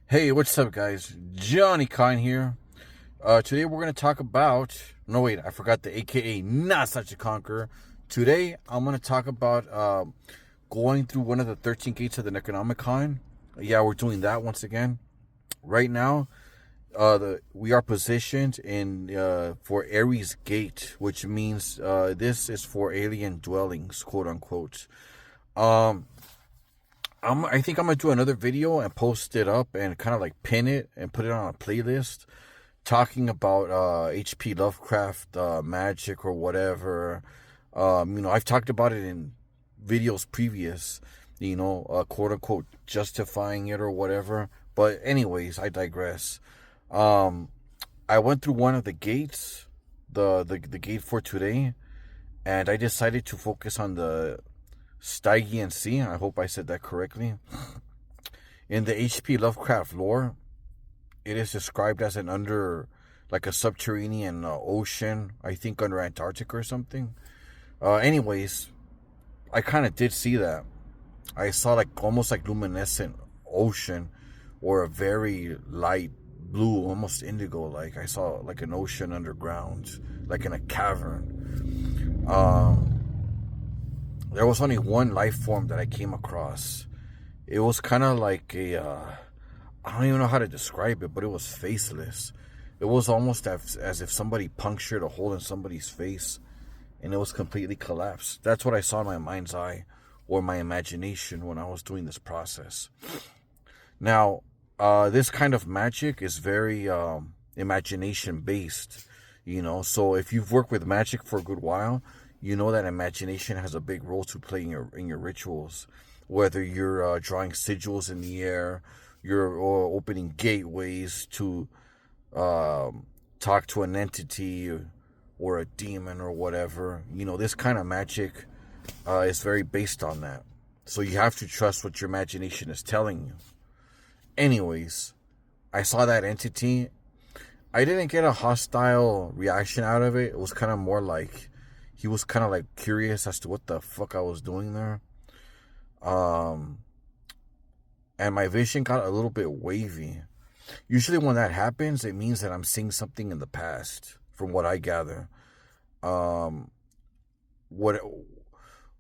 Hey, what's up, guys? Johnny Kine here. Today we're going to talk about. No, wait, I forgot the AKA Not Such a Conqueror. Today I'm going to talk about going through one of the 13 gates of the Necronomicon. Yeah, we're doing that once again. Right now, we are positioned in for Ares Gate, which means this is for alien dwellings, quote unquote. Um, I think I'm gonna do another video and post it up and kind of like pin it and put it on a playlist talking about H.P. Lovecraft magic or whatever. I've talked about it in videos previous, quote unquote justifying it or whatever. But anyways, I digress. Um, I went through one of the gates, the gate for today, and I decided to focus on the Stygian Sea. I hope I said that correctly. In the H.P. Lovecraft lore, it is described as like a subterranean ocean, I think under Antarctica or something. Anyways, I kind of did see that. I saw like almost like luminescent ocean or a very light blue, almost indigo like. I saw like an ocean underground, like in a cavern. There was only one life form that I came across. It was kind of like I don't even know how to describe it, but it was faceless. It was almost as if somebody punctured a hole in somebody's face and it was completely collapsed. That's what I saw in my mind's eye or my imagination when I was doing this process. Now, this kind of magic is very imagination based, so if you've worked with magic for a good while, you know that imagination has a big role to play in your rituals. Whether you're drawing sigils in the air, you're opening gateways to talk to an entity or a demon or whatever. This kind of magic is very based on that. So you have to trust what your imagination is telling you. Anyways, I saw that entity. I didn't get a hostile reaction out of it. It was kind of more like he was kind of like curious as to what the fuck I was doing there. And my vision got a little bit wavy. Usually when that happens, it means that I'm seeing something in the past, from what I gather. Um, what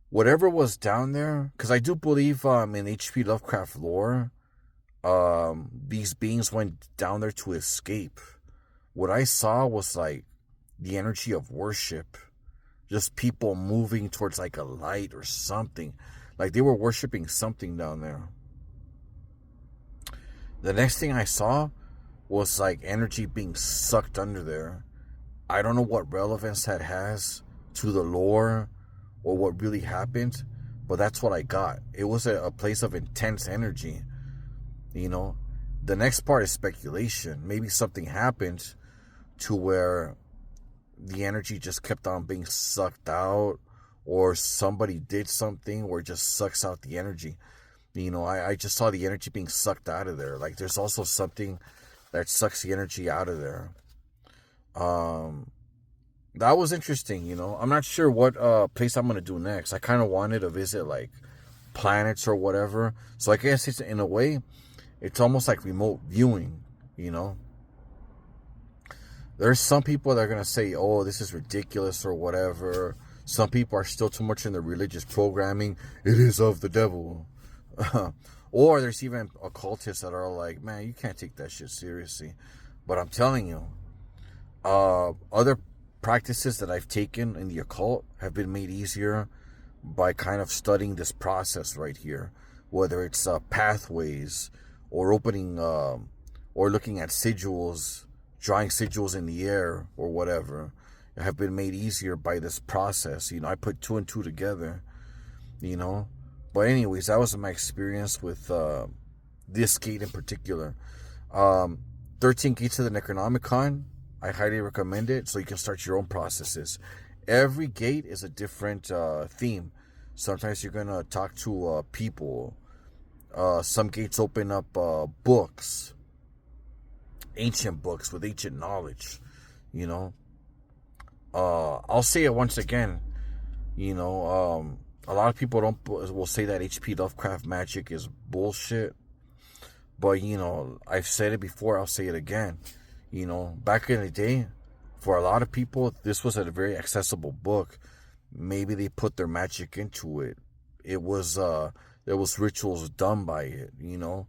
whatever was down there, because I do believe in H.P. Lovecraft lore, these beings went down there to escape. What I saw was like the energy of worship, just people moving towards like a light or something, like they were worshiping something down there. The next thing I saw was like energy being sucked under there. I don't know what relevance that has to the lore or what really happened, but that's what I got. It was a place of intense energy. The next part is speculation. Maybe something happened to where the energy just kept on being sucked out, or somebody did something where it just sucks out the energy. I just saw the energy being sucked out of there. Like there's also something that sucks the energy out of there. That was interesting. I'm not sure what place I'm gonna do next. I kind of wanted to visit like planets or whatever. So I guess it's in a way, it's almost like remote viewing. There's some people that are gonna say, "Oh, this is ridiculous" or whatever. Some people are still too much in the religious programming. It is of the devil. Or there's even occultists that are like, man, you can't take that shit seriously. But I'm telling you, other practices that I've taken in the occult have been made easier by kind of studying this process right here. Whether it's pathways or opening or looking at sigils, drawing sigils in the air or whatever, have been made easier by this process. I put two and two together, But anyways, that was my experience with this gate in particular. 13 Gates of the Necronomicon. I highly recommend it so you can start your own processes. Every gate is a different theme. Sometimes you're going to talk to people. Some gates open up books. Ancient books with ancient knowledge. I'll say it once again. A lot of people will say that H.P. Lovecraft magic is bullshit. But, you know, I've said it before, I'll say it again. You know, back in the day, for a lot of people, this was a very accessible book. Maybe they put their magic into it. It was, there was rituals done by it, you know.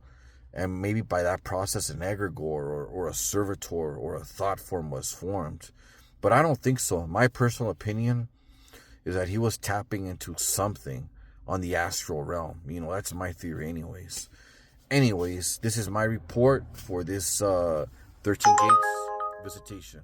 And maybe by that process, an egregore or a servitor or a thought form was formed. But I don't think so. My personal opinion is that he was tapping into something on the astral realm. You know, that's my theory anyways. Anyways, this is my report for this 13 Gates visitation.